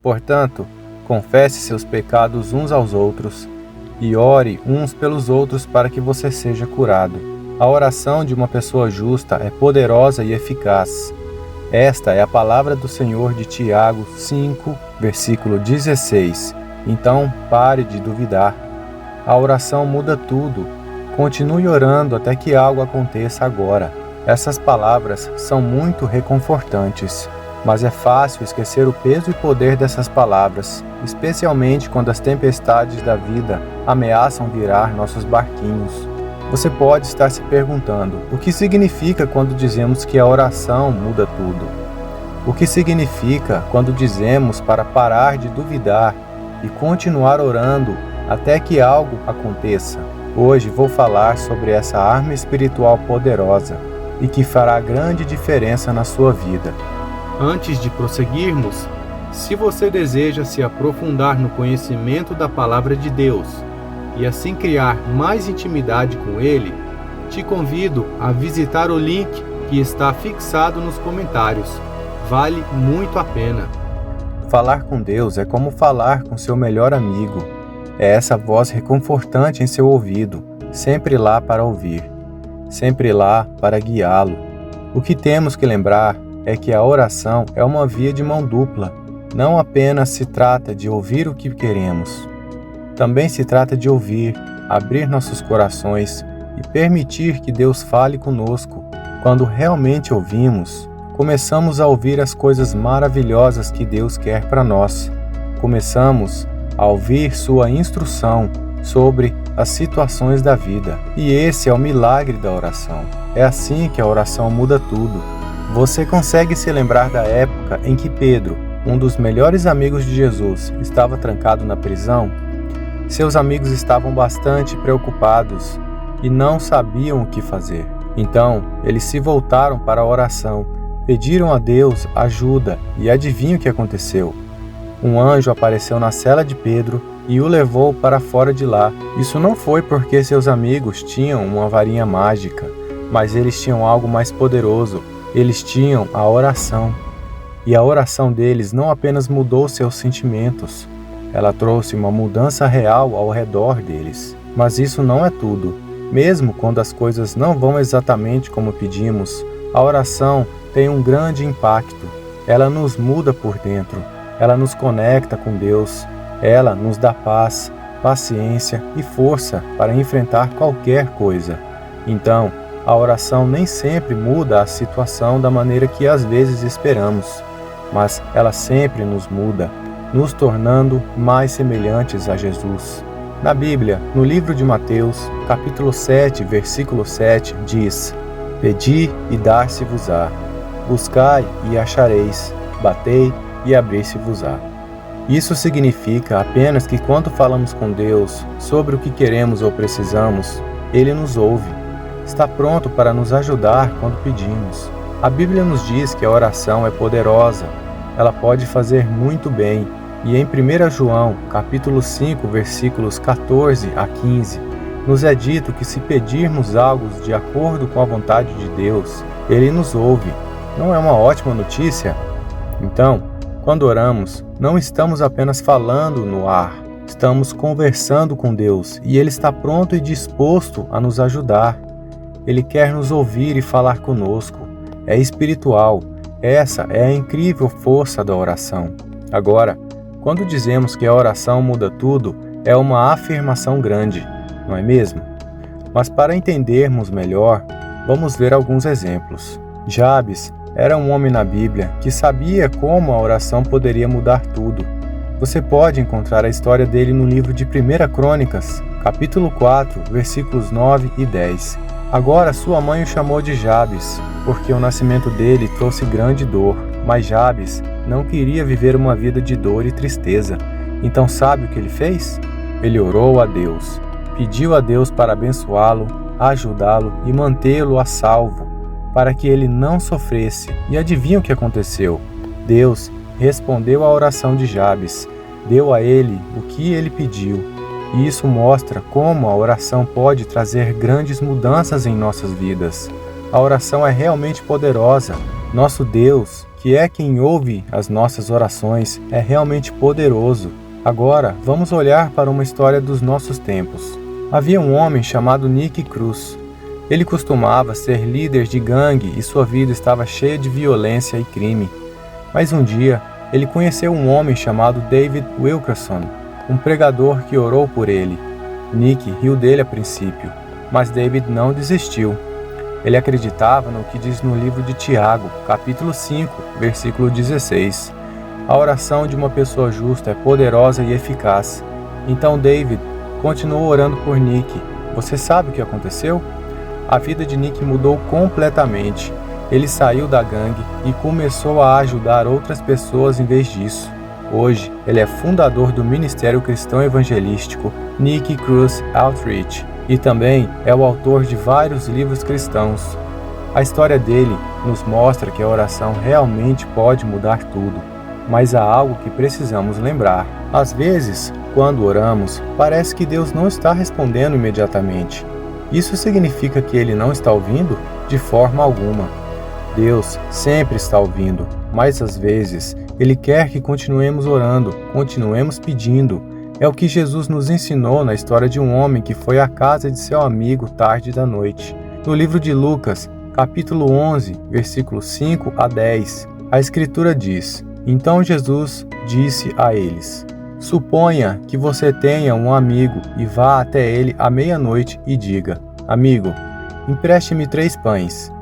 Portanto, confesse seus pecados uns aos outros e ore uns pelos outros para que você seja curado. A oração de uma pessoa justa é poderosa e eficaz. Esta é a palavra do Senhor de Tiago 5, versículo 16. Então, pare de duvidar. A oração muda tudo. Continue orando até que algo aconteça agora. Essas palavras são muito reconfortantes, mas é fácil esquecer o peso e poder dessas palavras, especialmente quando as tempestades da vida ameaçam virar nossos barquinhos. Você pode estar se perguntando, o que significa quando dizemos que a oração muda tudo? O que significa quando dizemos para parar de duvidar e continuar orando até que algo aconteça? Hoje vou falar sobre essa arma espiritual poderosa e que fará grande diferença na sua vida. Antes de prosseguirmos, se você deseja se aprofundar no conhecimento da Palavra de Deus e assim criar mais intimidade com Ele, te convido a visitar o link que está fixado nos comentários. Vale muito a pena. Falar com Deus é como falar com seu melhor amigo. É essa voz reconfortante em seu ouvido, sempre lá para ouvir, sempre lá para guiá-lo. O que temos que lembrar é que a oração é uma via de mão dupla. Não apenas se trata de ouvir o que queremos, também se trata de ouvir, abrir nossos corações e permitir que Deus fale conosco. Quando realmente ouvimos, começamos a ouvir as coisas maravilhosas que Deus quer para nós. Começamos a ouvir sua instrução sobre as situações da vida. E esse é o milagre da oração. É assim que a oração muda tudo. Você consegue se lembrar da época em que Pedro, um dos melhores amigos de Jesus, estava trancado na prisão? Seus amigos estavam bastante preocupados e não sabiam o que fazer. Então, eles se voltaram para a oração, pediram a Deus ajuda e adivinha o que aconteceu? Um anjo apareceu na cela de Pedro e o levou para fora de lá. Isso não foi porque seus amigos tinham uma varinha mágica, mas eles tinham algo mais poderoso. Eles tinham a oração. E a oração deles não apenas mudou seus sentimentos, ela trouxe uma mudança real ao redor deles. Mas isso não é tudo. Mesmo quando as coisas não vão exatamente como pedimos, a oração tem um grande impacto. Ela nos muda por dentro. Ela nos conecta com Deus. Ela nos dá paz, paciência e força para enfrentar qualquer coisa. Então, a oração nem sempre muda a situação da maneira que às vezes esperamos, mas ela sempre nos muda, nos tornando mais semelhantes a Jesus. Na Bíblia, no livro de Mateus, capítulo 7, versículo 7, diz: Pedi e dar-se-vos-á, buscai e achareis, batei e abrir-se-vos-á. Isso significa apenas que quando falamos com Deus sobre o que queremos ou precisamos, Ele nos ouve. Está pronto para nos ajudar quando pedimos. A Bíblia nos diz que a oração é poderosa. Ela pode fazer muito bem. E em 1 João, capítulo 5, versículos 14 a 15, nos é dito que se pedirmos algo de acordo com a vontade de Deus, Ele nos ouve. Não é uma ótima notícia? Então, quando oramos, não estamos apenas falando no ar, estamos conversando com Deus e Ele está pronto e disposto a nos ajudar. Ele quer nos ouvir e falar conosco. É espiritual. Essa é a incrível força da oração. Agora, quando dizemos que a oração muda tudo, é uma afirmação grande, não é mesmo? Mas para entendermos melhor, vamos ver alguns exemplos. Jabes era um homem na Bíblia que sabia como a oração poderia mudar tudo. Você pode encontrar a história dele no livro de 1 Crônicas, capítulo 4, versículos 9 e 10. Agora sua mãe o chamou de Jabes, porque o nascimento dele trouxe grande dor. Mas Jabes não queria viver uma vida de dor e tristeza. Então sabe o que ele fez? Ele orou a Deus, pediu a Deus para abençoá-lo, ajudá-lo e mantê-lo a salvo, para que ele não sofresse. E adivinha o que aconteceu? Deus respondeu à oração de Jabes, deu a ele o que ele pediu. E isso mostra como a oração pode trazer grandes mudanças em nossas vidas. A oração é realmente poderosa. Nosso Deus que é quem ouve as nossas orações, é realmente poderoso. Agora, vamos olhar para uma história dos nossos tempos. Havia um homem chamado Nick Cruz. Ele costumava ser líder de gangue e sua vida estava cheia de violência e crime. Mas um dia, ele conheceu um homem chamado David Wilkerson, um pregador que orou por ele. Nick riu dele a princípio, mas David não desistiu. Ele acreditava no que diz no livro de Tiago, capítulo 5, versículo 16. A oração de uma pessoa justa é poderosa e eficaz. Então David continuou orando por Nick. Você sabe o que aconteceu? A vida de Nick mudou completamente. Ele saiu da gangue e começou a ajudar outras pessoas em vez disso. Hoje, ele é fundador do Ministério Cristão Evangelístico Nick Cruz Outreach e também é o autor de vários livros cristãos. A história dele nos mostra que a oração realmente pode mudar tudo, mas há algo que precisamos lembrar. Às vezes, quando oramos, parece que Deus não está respondendo imediatamente. Isso significa que Ele não está ouvindo? De forma alguma. Deus sempre está ouvindo, mas às vezes Ele quer que continuemos orando, continuemos pedindo. É o que Jesus nos ensinou na história de um homem que foi à casa de seu amigo tarde da noite. No livro de Lucas, capítulo 11, versículos 5 a 10, a Escritura diz: Então Jesus disse a eles: Suponha que você tenha um amigo e vá até ele à meia-noite e diga: Amigo, empreste-me 3 pães.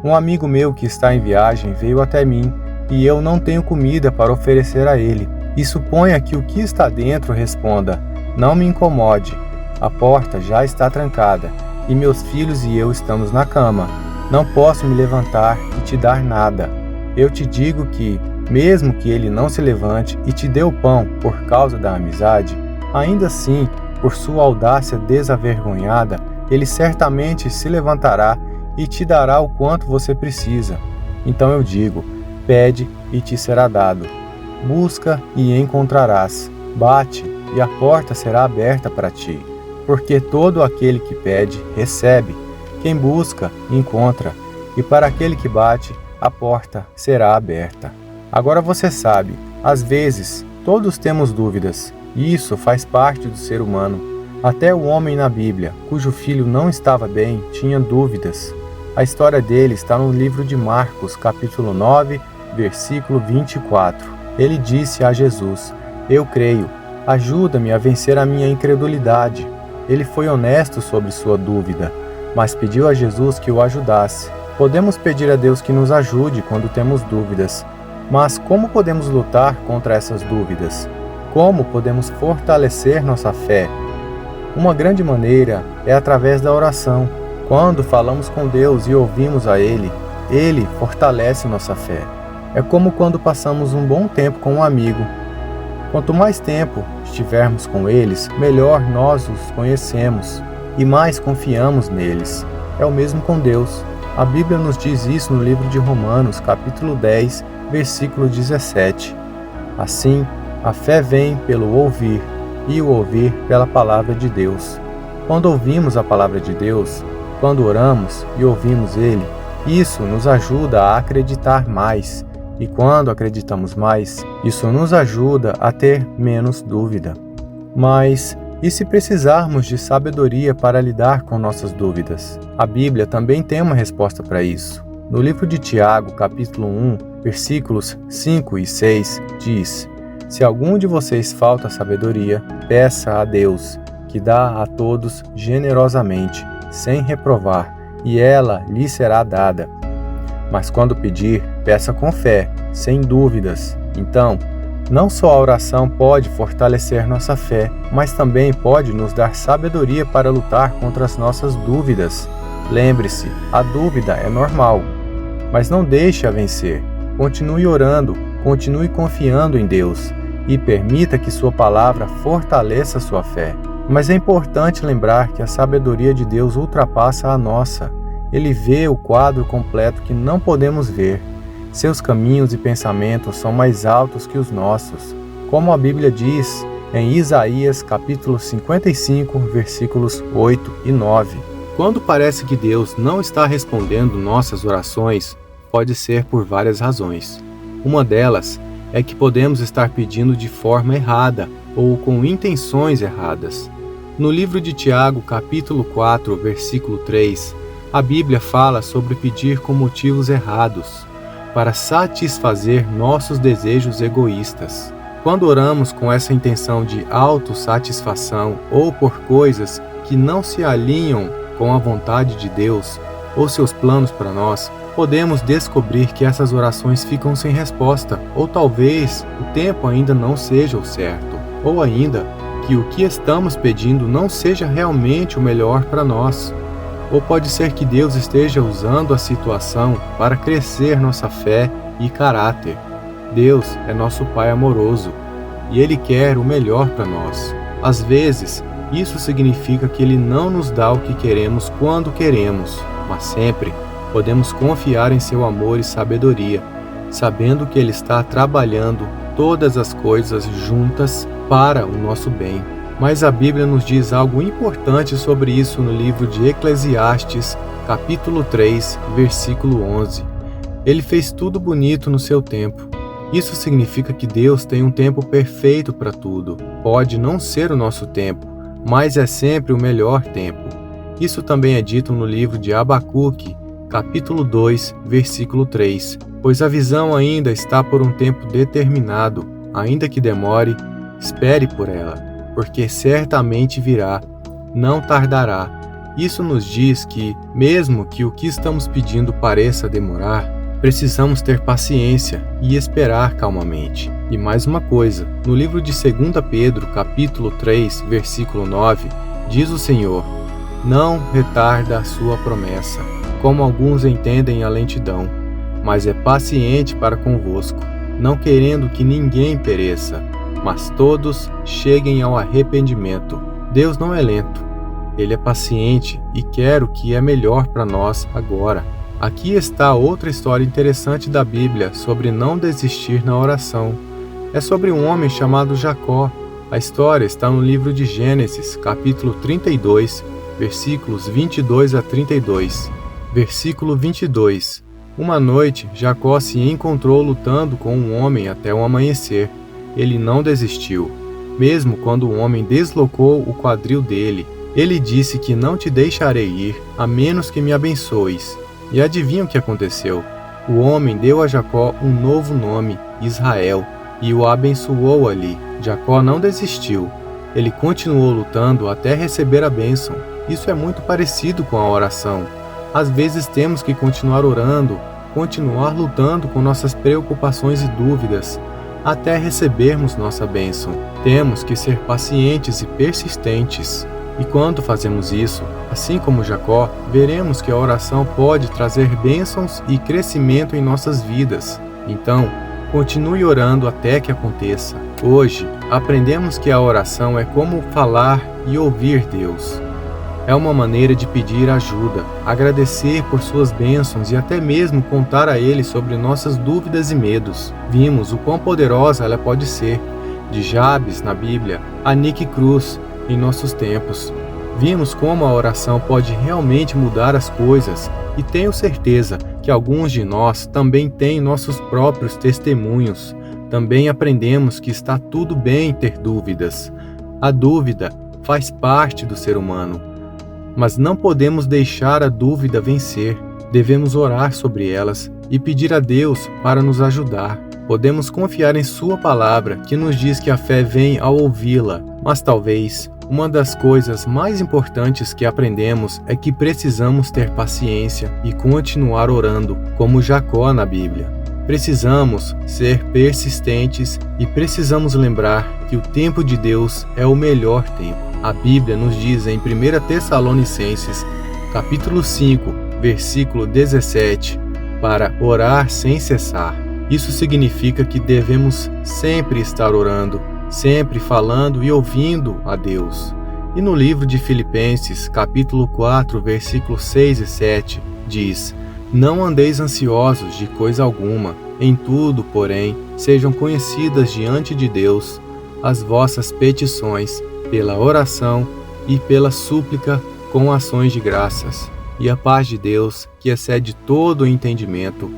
Um amigo meu que está em viagem veio até mim e eu não tenho comida para oferecer a ele. E suponha que o que está dentro responda: Não me incomode, a porta já está trancada e meus filhos e eu estamos na cama. Não posso me levantar e te dar nada. Eu te digo que, mesmo que ele não se levante e te dê o pão por causa da amizade, ainda assim, por sua audácia desavergonhada, ele certamente se levantará e te dará o quanto você precisa. Então eu digo: pede e te será dado. Busca e encontrarás. Bate e a porta será aberta para ti. Porque todo aquele que pede, recebe. Quem busca, encontra. E para aquele que bate, a porta será aberta. Agora você sabe, às vezes, todos temos dúvidas. E isso faz parte do ser humano. Até o homem na Bíblia, cujo filho não estava bem, tinha dúvidas. A história dele está no livro de Marcos, capítulo 9, versículo 24. Ele disse a Jesus: Eu creio, ajuda-me a vencer a minha incredulidade. Ele foi honesto sobre sua dúvida, mas pediu a Jesus que o ajudasse. Podemos pedir a Deus que nos ajude quando temos dúvidas, mas como podemos lutar contra essas dúvidas? Como podemos fortalecer nossa fé? Uma grande maneira é através da oração. Quando falamos com Deus e ouvimos a Ele, Ele fortalece nossa fé. É como quando passamos um bom tempo com um amigo. Quanto mais tempo estivermos com eles, melhor nós os conhecemos e mais confiamos neles. É o mesmo com Deus. A Bíblia nos diz isso no livro de Romanos, capítulo 10, versículo 17. Assim, a fé vem pelo ouvir, e o ouvir pela palavra de Deus. Quando ouvimos a palavra de Deus, quando oramos e ouvimos Ele, isso nos ajuda a acreditar mais. E quando acreditamos mais, isso nos ajuda a ter menos dúvida. Mas e se precisarmos de sabedoria para lidar com nossas dúvidas? A Bíblia também tem uma resposta para isso. No livro de Tiago, capítulo 1, versículos 5 e 6, diz: Se algum de vocês falta sabedoria, peça a Deus, que dá a todos generosamente, sem reprovar, e ela lhe será dada. Mas quando pedir, peça com fé, sem dúvidas. Então, não só a oração pode fortalecer nossa fé, mas também pode nos dar sabedoria para lutar contra as nossas dúvidas. Lembre-se, a dúvida é normal, mas não deixe a vencer. Continue orando, continue confiando em Deus e permita que sua palavra fortaleça sua fé. Mas é importante lembrar que a sabedoria de Deus ultrapassa a nossa. Ele vê o quadro completo que não podemos ver. Seus caminhos e pensamentos são mais altos que os nossos. Como a Bíblia diz em Isaías capítulo 55, versículos 8 e 9. Quando parece que Deus não está respondendo nossas orações, pode ser por várias razões. Uma delas é que podemos estar pedindo de forma errada ou com intenções erradas. No livro de Tiago, capítulo 4, versículo 3, a Bíblia fala sobre pedir com motivos errados, para satisfazer nossos desejos egoístas. Quando oramos com essa intenção de autossatisfação ou por coisas que não se alinham com a vontade de Deus ou seus planos para nós, podemos descobrir que essas orações ficam sem resposta, ou talvez o tempo ainda não seja o certo, ou ainda que o que estamos pedindo não seja realmente o melhor para nós. Ou pode ser que Deus esteja usando a situação para crescer nossa fé e caráter. Deus é nosso Pai amoroso e Ele quer o melhor para nós. Às vezes, isso significa que Ele não nos dá o que queremos quando queremos, mas sempre podemos confiar em seu amor e sabedoria, sabendo que Ele está trabalhando todas as coisas juntas para o nosso bem. Mas a Bíblia nos diz algo importante sobre isso no livro de Eclesiastes, capítulo 3, versículo 11. Ele fez tudo bonito no seu tempo. Isso significa que Deus tem um tempo perfeito para tudo. Pode não ser o nosso tempo, mas é sempre o melhor tempo. Isso também é dito no livro de Abacuque, capítulo 2, versículo 3. Pois a visão ainda está por um tempo determinado, ainda que demore, espere por ela, porque certamente virá, não tardará. Isso nos diz que, mesmo que o que estamos pedindo pareça demorar, precisamos ter paciência e esperar calmamente. E mais uma coisa, no livro de 2 Pedro, capítulo 3, versículo 9, diz o Senhor: não retarda a sua promessa, como alguns entendem a lentidão, mas é paciente para convosco, não querendo que ninguém pereça, mas todos cheguem ao arrependimento. Deus não é lento, Ele é paciente e quer o que é melhor para nós agora. Aqui está outra história interessante da Bíblia sobre não desistir na oração. É sobre um homem chamado Jacó. A história está no livro de Gênesis, capítulo 32, versículos 22 a 32. Versículo 22. Uma noite, Jacó se encontrou lutando com um homem até o amanhecer. Ele não desistiu. Mesmo quando o homem deslocou o quadril dele, ele disse que não te deixarei ir, a menos que me abençoes. E adivinha o que aconteceu? O homem deu a Jacó um novo nome, Israel, e o abençoou ali. Jacó não desistiu. Ele continuou lutando até receber a bênção. Isso é muito parecido com a oração. Às vezes temos que continuar orando, continuar lutando com nossas preocupações e dúvidas, até recebermos nossa bênção. Temos que ser pacientes e persistentes. E quando fazemos isso, assim como Jacó, veremos que a oração pode trazer bênçãos e crescimento em nossas vidas. Então, continue orando até que aconteça. Hoje, aprendemos que a oração é como falar e ouvir Deus. É uma maneira de pedir ajuda, agradecer por suas bênçãos e até mesmo contar a Ele sobre nossas dúvidas e medos. Vimos o quão poderosa ela pode ser, de Jabes na Bíblia a Nick Cruz em nossos tempos. Vimos como a oração pode realmente mudar as coisas e tenho certeza que alguns de nós também têm nossos próprios testemunhos. Também aprendemos que está tudo bem ter dúvidas. A dúvida faz parte do ser humano. Mas não podemos deixar a dúvida vencer. Devemos orar sobre elas e pedir a Deus para nos ajudar. Podemos confiar em Sua palavra, que nos diz que a fé vem ao ouvi-la. Mas talvez uma das coisas mais importantes que aprendemos é que precisamos ter paciência e continuar orando, como Jacó na Bíblia. Precisamos ser persistentes e precisamos lembrar que o tempo de Deus é o melhor tempo. A Bíblia nos diz em 1 Tessalonicenses, capítulo 5, versículo 17, para orar sem cessar. Isso significa que devemos sempre estar orando, sempre falando e ouvindo a Deus. E no livro de Filipenses, capítulo 4, versículos 6 e 7, diz: não andeis ansiosos de coisa alguma, em tudo, porém, sejam conhecidas diante de Deus as vossas petições, pela oração e pela súplica com ações de graças. E a paz de Deus, que excede todo o entendimento,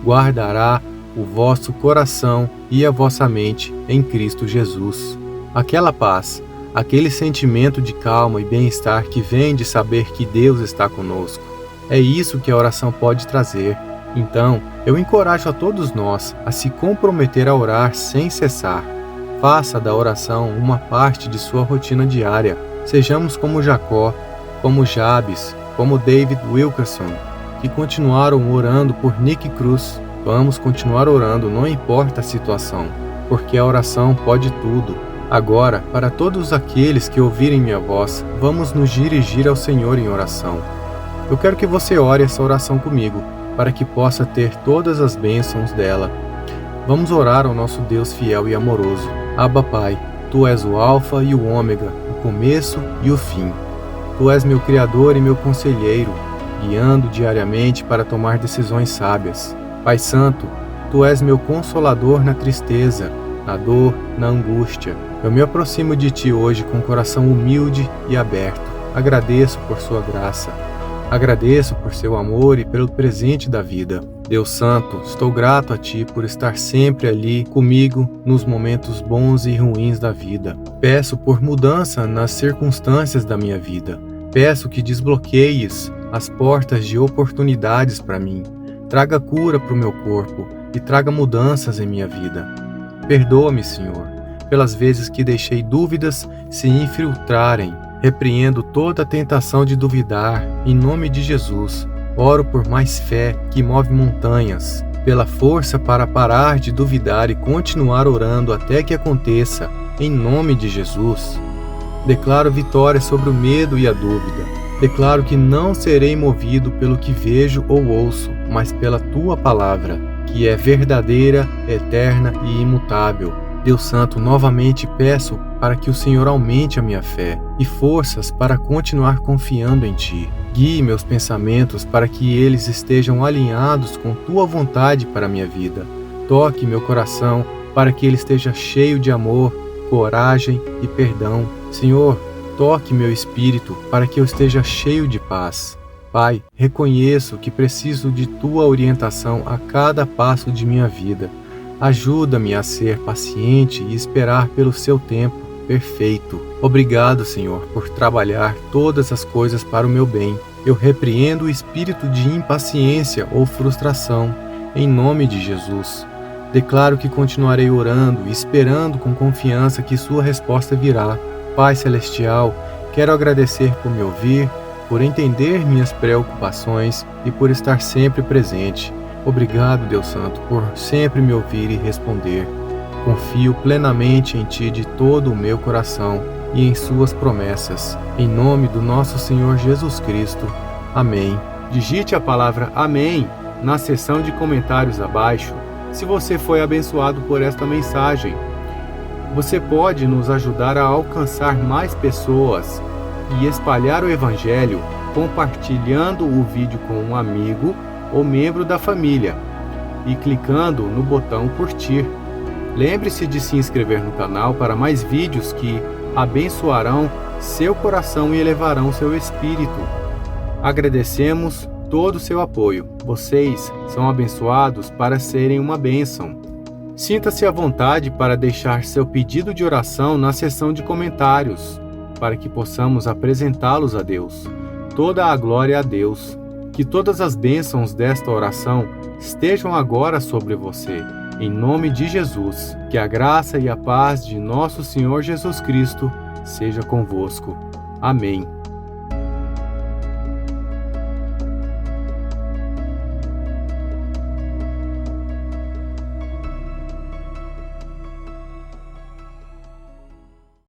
guardará o vosso coração e a vossa mente em Cristo Jesus. Aquela paz, aquele sentimento de calma e bem-estar que vem de saber que Deus está conosco. É isso que a oração pode trazer. Então, eu encorajo a todos nós a se comprometer a orar sem cessar. Faça da oração uma parte de sua rotina diária. Sejamos como Jacó, como Jabes, como David Wilkerson, que continuaram orando por Nick Cruz. Vamos continuar orando, não importa a situação, porque a oração pode tudo. Agora, para todos aqueles que ouvirem minha voz, vamos nos dirigir ao Senhor em oração. Eu quero que você ore essa oração comigo, para que possa ter todas as bênçãos dela. Vamos orar ao nosso Deus fiel e amoroso. Abba, Pai, Tu és o Alfa e o Ômega, o começo e o fim. Tu és meu Criador e meu conselheiro, guiando diariamente para tomar decisões sábias. Pai Santo, Tu és meu consolador na tristeza, na dor, na angústia. Eu me aproximo de Ti hoje com o coração humilde e aberto. Agradeço por Sua graça. Agradeço por Seu amor e pelo presente da vida. Deus Santo, estou grato a Ti por estar sempre ali comigo nos momentos bons e ruins da vida. Peço por mudança nas circunstâncias da minha vida. Peço que desbloqueies as portas de oportunidades para mim. Traga cura para o meu corpo e traga mudanças em minha vida. Perdoa-me, Senhor, pelas vezes que deixei dúvidas se infiltrarem. Repreendo toda a tentação de duvidar, em nome de Jesus. Oro por mais fé que move montanhas, pela força para parar de duvidar e continuar orando até que aconteça, em nome de Jesus. Declaro vitória sobre o medo e a dúvida. Declaro que não serei movido pelo que vejo ou ouço, mas pela Tua palavra, que é verdadeira, eterna e imutável. Deus Santo, novamente peço para que o Senhor aumente a minha fé e forças para continuar confiando em Ti. Guie meus pensamentos para que eles estejam alinhados com Tua vontade para a minha vida. Toque meu coração para que ele esteja cheio de amor, coragem e perdão. Senhor, toque meu espírito para que eu esteja cheio de paz. Pai, reconheço que preciso de Tua orientação a cada passo de minha vida. Ajuda-me a ser paciente e esperar pelo Seu tempo perfeito. Obrigado, Senhor, por trabalhar todas as coisas para o meu bem. Eu repreendo o espírito de impaciência ou frustração, em nome de Jesus. Declaro que continuarei orando e esperando com confiança que Sua resposta virá. Pai Celestial, quero agradecer por me ouvir, por entender minhas preocupações e por estar sempre presente. Obrigado, Deus Santo, por sempre me ouvir e responder. Confio plenamente em Ti de todo o meu coração e em Suas promessas. Em nome do nosso Senhor Jesus Cristo. Amém. Digite a palavra Amém na seção de comentários abaixo se você foi abençoado por esta mensagem. Você pode nos ajudar a alcançar mais pessoas e espalhar o Evangelho compartilhando o vídeo com um amigo ou membro da família e clicando no botão curtir. Lembre-se de se inscrever no canal para mais vídeos que abençoarão seu coração e elevarão seu espírito. Agradecemos todo o seu apoio. Vocês são abençoados para serem uma bênção. Sinta-se à vontade para deixar seu pedido de oração na seção de comentários, para que possamos apresentá-los a Deus. Toda a glória a Deus. Que todas as bênçãos desta oração estejam agora sobre você. Em nome de Jesus, que a graça e a paz de nosso Senhor Jesus Cristo seja convosco. Amém.